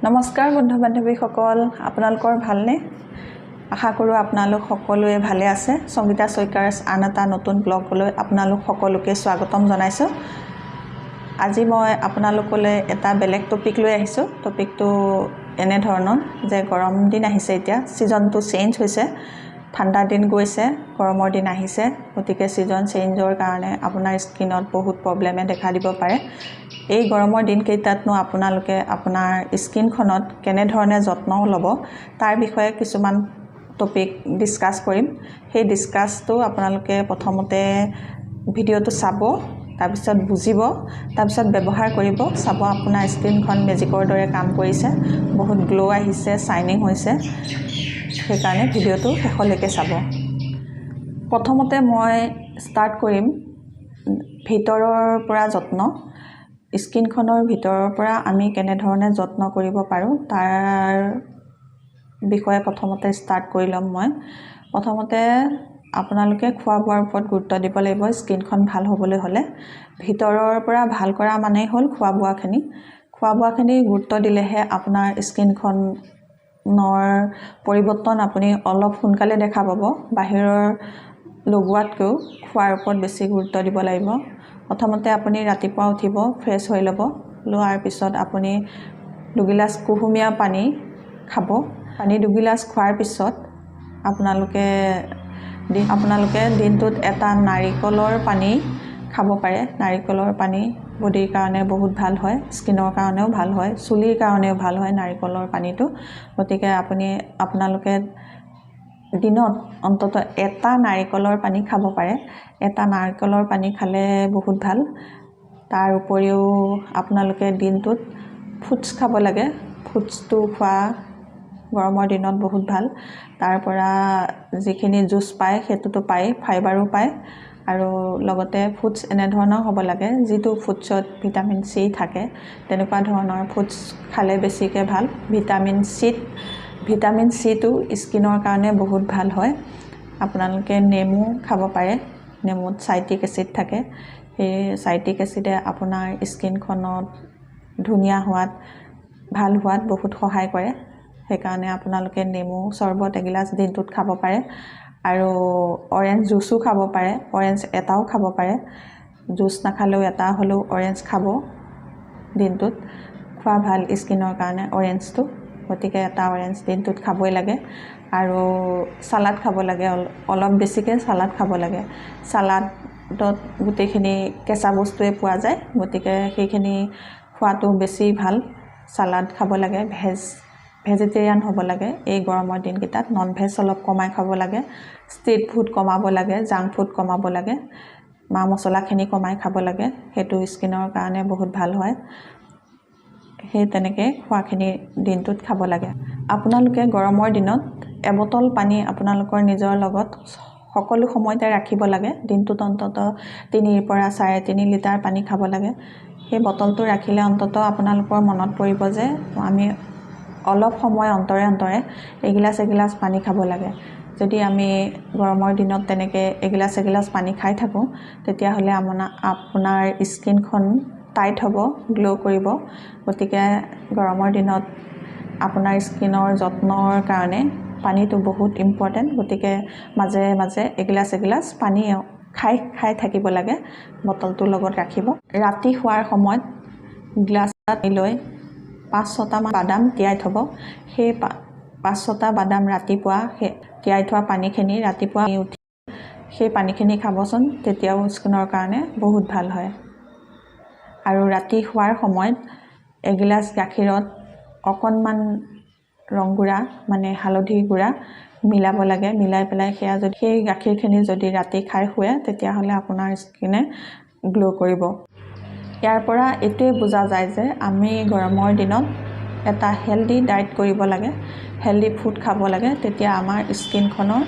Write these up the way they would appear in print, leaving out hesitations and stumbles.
নমস্কাৰ বন্ধু বান্ধৱীসকল, আপোনালোকৰ ভালনে? আশা কৰোঁ আপোনালোক সকলোৱে ভালে আছে। সংগীতা শইকীয়াৰ আন এটা নতুন ব্লগলৈ আপোনালোক সকলোকে স্বাগতম জনাইছোঁ। আজি মই আপোনালোকলৈ এটা বেলেগ টপিক লৈ আহিছোঁ। টপিকটো এনে ধৰণৰ যে গৰম দিন আহিছে, এতিয়া ছিজনটো চেঞ্জ হৈছে, ঠাণ্ডা দিন গৈছে, গৰমৰ দিন আহিছে। গতিকে ছিজন চেঞ্জৰ কাৰণে আপোনাৰ স্কিনত বহুত প্ৰব্লেমে দেখা দিব পাৰে। এই গৰমৰ দিনকেইটাতনো আপোনালোকে আপোনাৰ স্কিনখনত কেনেধৰণে যত্ন ল'ব তাৰ বিষয়ে কিছুমান টপিক ডিছকাছ কৰিম। সেই ডিছকাছটো আপোনালোকে প্ৰথমতে ভিডিঅ'টো চাব, তাৰপিছত বুজিব, তাৰপিছত ব্যৱহাৰ কৰিব। চাব আপোনাৰ স্কিনখন মেজিকৰ দৰে কাম কৰিছে, বহুত গ্ল' আহিছে, শ্বাইনিং হৈছে। সেইকাৰণে ভিডিঅ'টো শেষলৈকে চাব। প্ৰথমতে মই ষ্টাৰ্ট কৰিম ভিতৰৰ পৰা যত্ন। স্কিনখনৰ ভিতৰৰ পৰা আমি কেনেধৰণে যত্ন কৰিব পাৰোঁ তাৰ বিষয়ে প্ৰথমতে ষ্টাৰ্ট কৰি ল'ম মই। প্ৰথমতে আপোনালোকে খোৱা বোৱাৰ ওপৰত গুৰুত্ব দিব লাগিব। স্কিনখন ভাল হ'বলৈ হ'লে ভিতৰৰ পৰা ভাল কৰা মানেই হ'ল খোৱা বোৱাখিনি গুৰুত্ব দিলেহে আপোনাৰ স্কিনখনৰ পৰিৱৰ্তন আপুনি অলপ সোনকালে দেখা পাব। বাহিৰৰ লগোৱাতকৈও খোৱাৰ ওপৰত বেছি গুৰুত্ব দিব লাগিব। প্ৰথমতে আপুনি ৰাতিপুৱা উঠিব, ফ্ৰেছ হৈ ল'ব। লোৱাৰ পিছত আপুনি দুগিলাচ কুহুমীয়া পানী খাব। পানী দুগিলাচ খোৱাৰ পিছত আপোনালোকে দিনটোত এটা নাৰিকলৰ পানী খাব পাৰে। নাৰিকলৰ পানী বডিৰ কাৰণে বহুত ভাল হয়, স্কিনৰ কাৰণেও ভাল হয়, চুলিৰ কাৰণেও ভাল হয় নাৰিকলৰ পানীটো। গতিকে আপোনালোকে দিনত অন্তত এটা নাৰিকলৰ পানী খাব পাৰে। এটা নাৰিকলৰ পানী খালে বহুত ভাল। তাৰ উপৰিও আপোনালোকে দিনটোত ফ্ৰুটছ খাব লাগে। ফ্ৰুটছটো খোৱা গৰমৰ দিনত বহুত ভাল। তাৰ পৰা যিখিনি জুচ পায় সেইটোতো পায়, ফাইবাৰো পায়। আৰু লগতে ফ্ৰুটছ এনেধৰণৰ হ'ব লাগে যিটো ফ্ৰুটছত ভিটামিন চি থাকে, তেনেকুৱা ধৰণৰ ফ্ৰুটছ খালে বেছিকৈ ভাল। ভিটামিন চিটো স্কিনৰ কাৰণে বহুত ভাল হয়। আপোনালোকে নেমু খাব পাৰে। নেমুত চাইট্ৰিক এচিড থাকে। সেই চাইট্ৰিক এচিডে আপোনাৰ স্কিনখনত ধুনীয়া হোৱাত, ভাল হোৱাত বহুত সহায় কৰে। সেইকাৰণে আপোনালোকে নেমু চৰ্বত এগিলাচ দিনটোত খাব পাৰে। আৰু অৰেঞ্জ জুচো খাব পাৰে। অৰেঞ্জ এটাও খাব পাৰে। জুচ নাখালেও এটা হ'লেও অৰেঞ্জ খাব। দিনটোত খোৱা ভাল স্কিনৰ কাৰণে অৰেঞ্জটো। গতিকে এটা অৰেঞ্জ দিনটোত খাবই লাগে। আৰু চালাড খাব লাগে, অলপ বেছিকৈ চালাড খাব লাগে। চালাডত গোটেইখিনি কেঁচা বস্তুৱে পোৱা যায়, গতিকে সেইখিনি খোৱাটো বেছি ভাল। চালাড খাব লাগে, ভেজিটেৰিয়ান হ'ব লাগে এই গৰমৰ দিনকেইটাত। নন ভেজ অলপ কমাই খাব লাগে। ষ্ট্ৰিট ফুড কমাব লাগে, জাংক ফুড কমাব লাগে, মা মছলাখিনি কমাই খাব লাগে। সেইটো স্কিনৰ কাৰণে বহুত ভাল হয়। সেই তেনেকৈ খোৱাখিনি দিনটোত খাব লাগে। আপোনালোকে গৰমৰ দিনত এবটল পানী আপোনালোকৰ নিজৰ লগত সকলো সময়তে ৰাখিব লাগে। দিনটোত অন্তত 3 পৰা 3.5 লিটাৰ পানী খাব লাগে। সেই বটলটো ৰাখিলে অন্তত আপোনালোকৰ মনত পৰিব যে আমি অলপ সময় অন্তৰে এগিলাচ পানী খাব লাগে। যদি আমি গৰমৰ দিনত তেনেকৈ এগিলাচ পানী খাই থাকোঁ, তেতিয়াহ'লে আপোনাৰ স্কিনখন টাইট হ'ব, গ্ল' কৰিব। গতিকে গৰমৰ দিনত আপোনাৰ স্কিনৰ যত্নৰ কাৰণে পানীটো বহুত ইম্পৰ্টেণ্ট। গতিকে মাজে মাজে এগিলাচ পানী খাই থাকিব লাগে। বটলটোৰ লগত ৰাখিব। ৰাতি শোৱাৰ সময়ত গ্লাছত লৈ 5-6টামান বাদাম তিয়াই থ'ব। সেই 5-6টা বাদাম ৰাতিপুৱা সেই তিয়াই থোৱা পানীখিনি ৰাতিপুৱা উঠি সেই পানীখিনি খাবচোন, তেতিয়াও স্কিনৰ কাৰণে বহুত ভাল হয়। আৰু ৰাতি শোৱাৰ সময়ত এগিলাচ গাখীৰত অকণমান ৰংগুড়া মানে হালধি গুড়া মিলাব লাগে। মিলাই পেলাই সেই গাখীৰখিনি যদি ৰাতি খাই শুৱে, তেতিয়াহ'লে আপোনাৰ স্কিনে গ্ল' কৰিব। ইয়াৰ পৰা এইটোৱে বুজা যায় যে আমি গৰমৰ দিনত এটা হেল্ডি ডায়েট কৰিব লাগে, হেল্ডি ফুড খাব লাগে। তেতিয়া আমাৰ স্কিনখনৰ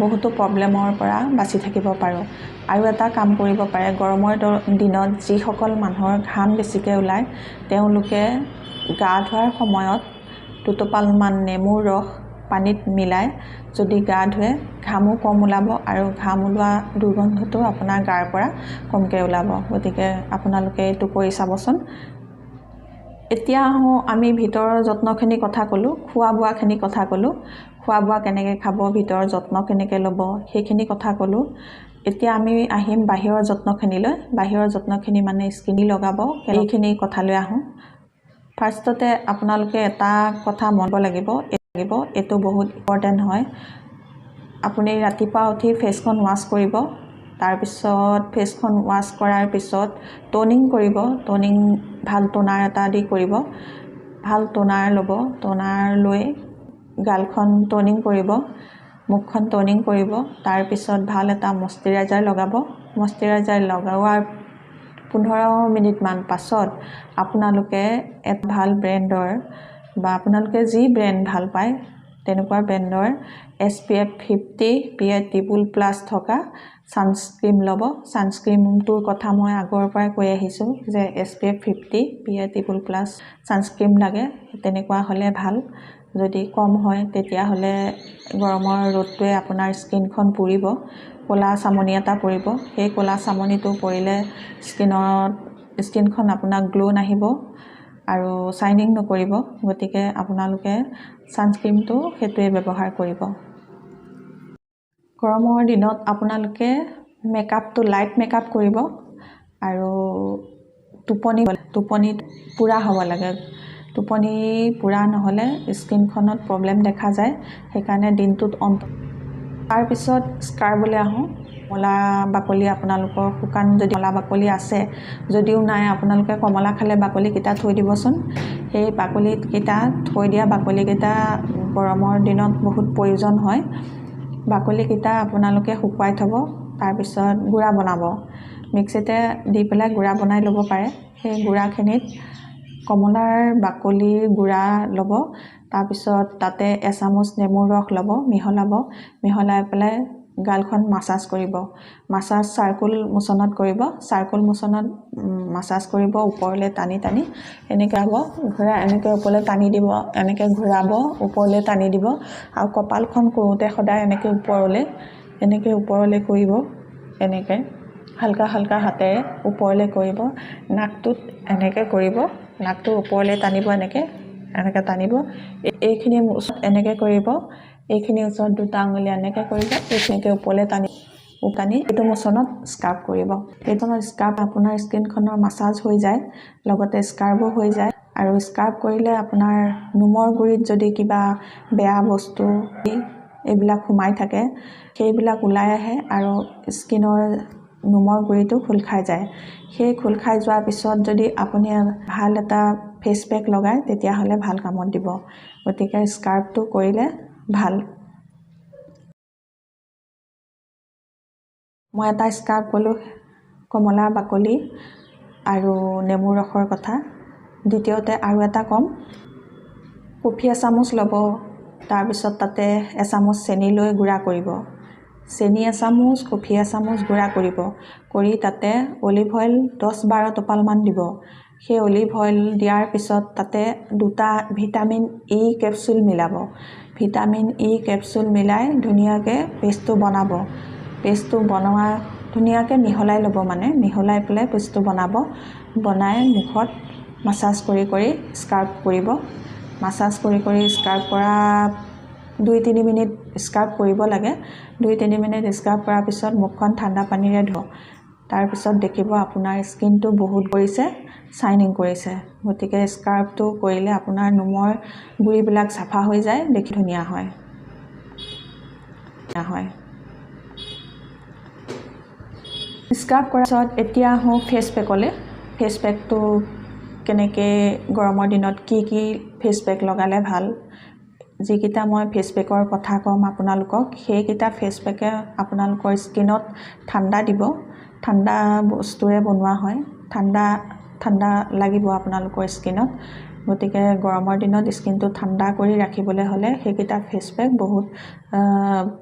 বহুতো প্ৰব্লেমৰ পৰা বাচি থাকিব পাৰোঁ। আৰু এটা কাম কৰিব পাৰে, গৰমৰ দিনত যিসকল মানুহৰ ঘাম বেছিকৈ ওলায়, তেওঁলোকে গা ধোৱাৰ সময়ত 2 টোপালমান নেমুৰ ৰস পানীত মিলাই যদি গা ধুৱে, ঘামো কম ওলাব আৰু ঘাম ওলোৱা দুৰ্গন্ধটো আপোনাৰ গাৰ পৰা কমকৈ ওলাব। গতিকে আপোনালোকে এইটো কৰি চাবচোন। এতিয়া আহোঁ আমি ভিতৰৰ যত্নখিনি কথা ক'লোঁ, খোৱা বোৱাখিনি কথা ক'লোঁ। খোৱা বোৱা কেনেকৈ খাব, ভিতৰৰ যত্ন কেনেকৈ ল'ব, সেইখিনি কথা ক'লোঁ। এতিয়া আমি আহিম বাহিৰৰ যত্নখিনিলৈ। বাহিৰৰ যত্নখিনি মানে স্কিন লগাব, এইখিনি কথালৈ আহোঁ। ফাৰ্ষ্টতে আপোনালোকে এটা কথা মন লাগিব, এইটো বহুত ইম্পৰ্টেণ্ট হয়। আপুনি ৰাতিপুৱা উঠি ফেচখন ৱাছ কৰিব। তাৰপিছত ফেচখন ৱাছ কৰাৰ পিছত টনিং কৰিব। টনিং ভাল টনাৰ এটা দি কৰিব। ভাল টনাৰ ল'ব। টনাৰ লৈ গালখন টনিং কৰিব, মুখখন টনিং কৰিব। তাৰপিছত ভাল এটা মইশ্চাৰাইজাৰ লগাব। মইশ্চাৰাইজাৰ লগোৱাৰ 15 মিনিটমান পাছত আপোনালোকে এক ভাল ব্ৰেণ্ডৰ বা আপোনালোকে যি ব্ৰেণ্ড ভাল পায় তেনেকুৱা ব্ৰেণ্ডৰ SPF 50 PA++ থকা ছানস্ক্ৰীম ল'ব। ছানস্ক্ৰীমটোৰ কথা মই আগৰ পৰাই কৈ আহিছোঁ যে SPF 50 PA++ ছানস্ক্ৰীম লাগে। তেনেকুৱা হ'লে ভাল। যদি কম হয় তেতিয়াহ'লে গৰমৰ ৰ'দটোৱে আপোনাৰ স্কিনখন পুৰিব, ক'লা চামনি এটা পৰিব। সেই ক'লা চামনিটো পৰিলে স্কিনখন আপোনাৰ গ্ল' নাহিব আৰু শ্বাইনিং নকৰিব। গতিকে আপোনালোকে ছানস্ক্ৰীমটো সেইটোৱে ব্যৱহাৰ কৰিব। গৰমৰ দিনত আপোনালোকে মেকআপটো লাইট মেকআপ কৰিব আৰু টোপনি পূৰা হ'ব লাগে। টোপনি পূৰা নহ'লে স্কিনখনত প্ৰব্লেম দেখা যায়। সেইকাৰণে দিনটোত তাৰপিছত স্কাৰ্বলৈ আহোঁ। কমলা বাকলি আপোনালোকৰ শুকান যদি কমলা বাকলি আছে, যদিও নাই আপোনালোকে কমলা খালে বাকলিকেইটা থৈ দিবচোন। সেই বাকলিকেইটা থৈ দিয়া বাকলিকেইটা গৰমৰ দিনত বহুত প্ৰয়োজন হয়। বাকলিকেইটা আপোনালোকে শুকুৱাই থ'ব। তাৰপিছত গুড়া বনাব। মিক্সিতে দি পেলাই গুড়া বনাই ল'ব পাৰে। সেই গুড়াখিনিত কমলাৰ বাকলিৰ গুড়া ল'ব। তাৰপিছত তাতে এচামুচ নেমুৰ ৰস ল'ব, মিহলাই পেলাই গালখন মাছাজ কৰিব। মাছাজ চাৰ্কুল মোচনত কৰিব। চাৰ্কুল মোচনত মাছাজ কৰিব ওপৰলৈ টানি টানি। এনেকৈ হ'ব, এনেকৈ ওপৰলৈ টানি দিব, এনেকৈ ঘূৰাব, ওপৰলৈ টানি দিব। আৰু কপালখন কৰোঁতে সদায় এনেকৈ ওপৰলৈ কৰিব। এনেকৈ হালকা হালকা হাতেৰে ওপৰলৈ কৰিব। নাকটোত এনেকৈ কৰিব, নাকটো ওপৰলৈ টানিব, এনেকৈ টানিব। এইখিনি ওচৰত এনেকৈ কৰিব। এইখিনি ওচৰত দুটা আঙুলি এনেকৈ কৰিব। এইখিনিকে ওপৰলৈ টানি এইটো মোচনত স্ক্ৰাব কৰিব। এইটো স্ক্ৰাব আপোনাৰ স্কিনখনৰ মাছাজ হৈ যায়, লগতে স্ক্ৰাবো হৈ যায়। আৰু স্ক্ৰাব কৰিলে আপোনাৰ নোমৰ গুৰিত যদি কিবা বেয়া বস্তু এইবিলাক সোমাই থাকে সেইবিলাক ওলাই আহে আৰু স্কিনৰ নোমৰ গুৰিটো খোল খাই যায়। সেই খোল খাই যোৱাৰ পিছত যদি আপুনি ভাল এটা ফেচ পেক লগায় তেতিয়াহ'লে ভাল কামত দিব। গতিকে স্ক্ৰাবটো কৰিলে ভাল। মই এটা স্ক্ৰাব ক'লোঁ কমলা বাকলি আৰু নেমু ৰসৰ কথা। দ্বিতীয়তে আৰু এটা ক'ম, কফি এচামুচ ল'ব। তাৰপিছত তাতে এচামুচ চেনি লৈ গুড়া কৰিব। চেনি এচামুচ, কফি এচামুচ গুড়া কৰিব। কৰি তাতে অলিভ অইল 10-12 টোপালমান দিব। সেই অলিভ অইল দিয়াৰ পিছত তাতে 2টা ভিটামিন ই কেপচুল মিলাব। ভিটামিন ই কেপচুল মিলাই ধুনীয়াকৈ পেষ্টটো বনাব। পেষ্টটো ধুনীয়াকৈ মিহলাই ল'ব, মিহলাই পেলাই পেষ্টটো বনাই মুখত মাছাজ কৰি কৰি স্ক্ৰাব কৰিব। মাছাজ কৰি কৰি স্ক্ৰাব কৰা 2-3 মিনিট স্ক্ৰাব কৰিব লাগে। 2-3 মিনিট স্ক্ৰাব কৰাৰ পিছত মুখখন ঠাণ্ডা পানীৰে ধুব। তাৰপিছত দেখিব আপোনাৰ স্কিনটো বহুত পৰিছে, শ্বাইনিং কৰিছে। গতিকে স্ক্ৰাবটো কৰিলে আপোনাৰ নোমৰ গুৰিবিলাক চাফা হৈ যায়, দেখি ধুনীয়া হয়। স্ক্ৰাব কৰাৰ পিছত এতিয়া আহোঁ ফেচ পেকলৈ। ফেচ পেকটো কেনেকৈ গৰমৰ দিনত কি ফেচ পেক লগালে ভাল, যিকেইটা মই ফেচ পেকৰ কথা ক'ম আপোনালোকক, সেইকেইটা ফেচ পেকে আপোনালোকৰ স্কিনত ঠাণ্ডা দিব। ঠাণ্ডা বস্তুৰে বনোৱা হয়। ঠাণ্ডা লাগিব আপোনালোকৰ স্কিনত। গতিকে গৰমৰ দিনত স্কিনটো ঠাণ্ডা কৰি ৰাখিবলৈ হ'লে সেইকেইটা ফেচ পেক বহুত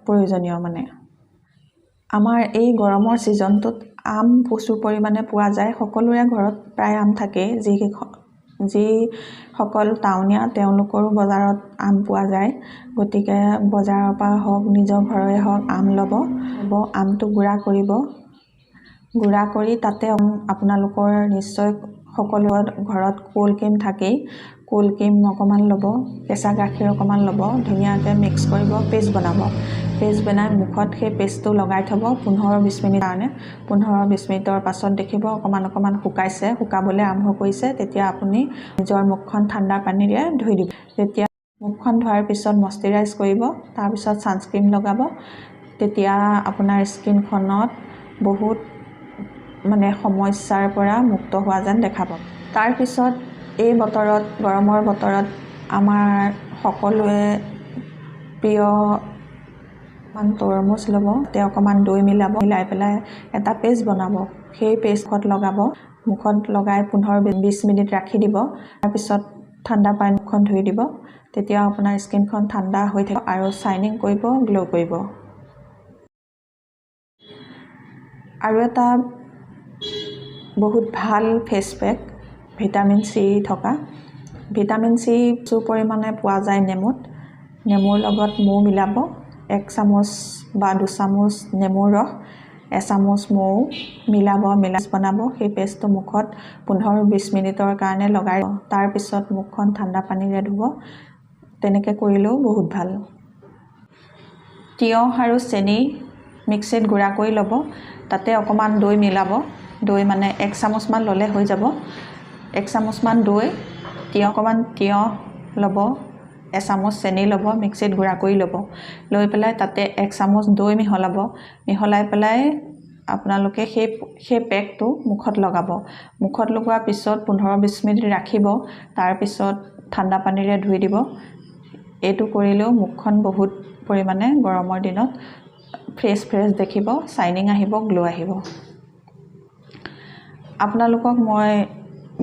প্ৰয়োজনীয়। আমাৰ এই গৰমৰ ছিজনটোত আম প্ৰচুৰ পৰিমাণে পোৱা যায়। সকলোৰে ঘৰত প্ৰায় আম থাকেই। যিসকল টাউনীয়া তেওঁলোকৰো বজাৰত আম পোৱা যায়। গতিকে বজাৰৰ পৰা হওক, নিজৰ ঘৰৰে হওক, আম ল'ব। আমটো গুড়া কৰিব। গুড়া কৰি তাতে আপোনালোকৰ নিশ্চয় সকলোৰে ঘৰত কোল ক্ৰীম থাকেই কোল ক্ৰীম অকণমান ল'ব কেঁচা গাখীৰ অকণমান ল'ব ধুনীয়াকৈ মিক্স কৰিব পেষ্ট বনাব পেষ্ট বনাই মুখত সেই পেষ্টটো লগাই থ'ব 15-20 মিনিট কাৰণে 15-20 মিনিটৰ পাছত দেখিব অকণমান শুকাইছে শুকাবলৈ আৰম্ভ কৰিছে তেতিয়া আপুনি নিজৰ মুখখন ঠাণ্ডা পানীৰে ধুই দিব তেতিয়া মুখখন ধোৱাৰ পিছত মইশ্চাৰাইজ কৰিব তাৰ পিছত ছানস্ক্ৰীন লগাব তেতিয়া আপোনাৰ স্কিনখনত বহুত মানে সমস্যাৰ পৰা মুক্ত হোৱা যেন দেখা পাব তাৰ পিছত এই বতৰত গৰমৰ বতৰত আমাৰ সকলোৱে প্ৰিয় তৰমুজ ল'ব তে অকণমান দৈ মিলাই পেলাই এটা পেষ্ট বনাব সেই পেষ্টত লগাব মুখত লগাই 15-20 মিনিট ৰাখি দিব তাৰ পিছত ঠাণ্ডা পানী মুখখন ধুই দিব তেতিয়া আপোনাৰ স্কিনখন ঠাণ্ডা হৈ থাকিব আৰু শাইনিং কৰিব গ্লো কৰিব আৰু এটা বহুত ভাল ফেচ পেক ভিটামিন চি থকা ভিটামিন চি প্ৰচুৰ পৰিমাণে পোৱা যায় নেমুৰ লগত মৌ মিলাব 1 চামুচ বা 2 চামুচ নেমুৰ ৰস 1 চামুচ মৌ মিলাই বনাব সেই পেষ্টটো মুখত 15-20 মিনিটৰ কাৰণে লগাই তাৰ পিছত মুখখন ঠাণ্ডা পানীৰে ধুব তেনেকৈ কৰিলেও বহুত ভাল তিয়হ আৰু চেনি মিক্সিত গুড়া কৰি ল'ব তাতে অকণমান দৈ মিলাব দৈ মানে 1 চামুচমান ল'লে হৈ যাব 1 চামুচমান দৈ অকণমান তিয়হ ল'ব 1 চামুচ চেনি ল'ব মিক্সিত গুড়া কৰি ল'ব লৈ পেলাই তাতে 1 চামুচ দৈ মিহলাই পেলাই আপোনালোকে সেই পেকটো মুখত লগাব মুখত লগোৱাৰ পিছত 15-20 মিনিট ৰাখিব তাৰ পিছত ঠাণ্ডা পানীৰে ধুই দিব এইটো কৰিলেও মুখখন বহুত পৰিমাণে গৰমৰ দিনত ফ্ৰেছ দেখিব শাইনিং আহিব গ্লো আহিব আপোনালোকক মই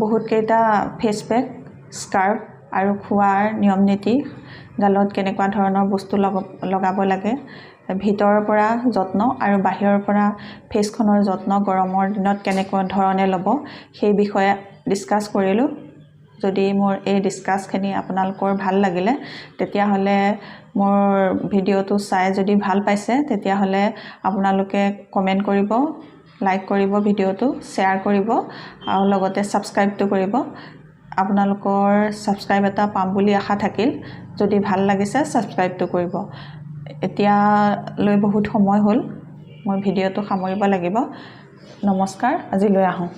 বহুত কেইটা ফেচ পেক স্কাৰ্ফ আৰু খোৱাৰ নিয়ম নীতি গালত কেনেকুৱা ধৰণৰ বস্তু লগাব লাগে ভিতৰৰ পৰা যত্ন আৰু বাহিৰৰ পৰা ফেচখনৰ যত্ন গৰমৰ দিনত কেনেকুৱা ধৰণে ল'ব সেই বিষয়ে ডিসকাস কৰিলোঁ যদি মোৰ এই ডিসকাসখিনি আপোনালোকৰ ভাল লাগিলে তেতিয়াহ'লে মোৰ ভিডিঅ'টো চাই যদি ভাল পাইছে তেতিয়াহ'লে আপোনালোকে কমেন্ট কৰিব লাইক কৰিব ভিডিঅ'টো শ্বেয়াৰ কৰিব আৰু লগতে সাবস্ক্ৰাইবটো কৰিব আপোনালোকৰ সাবস্ক্ৰাইব এটা পাম বুলি আশা থাকিল যদি ভাল লাগিছে সাবস্ক্ৰাইবটো কৰিব এতিয়া লৈ বহুত সময় হ'ল মই ভিডিঅ'টো সামৰিব লাগিব নমস্কাৰ আজিলৈ আহোঁ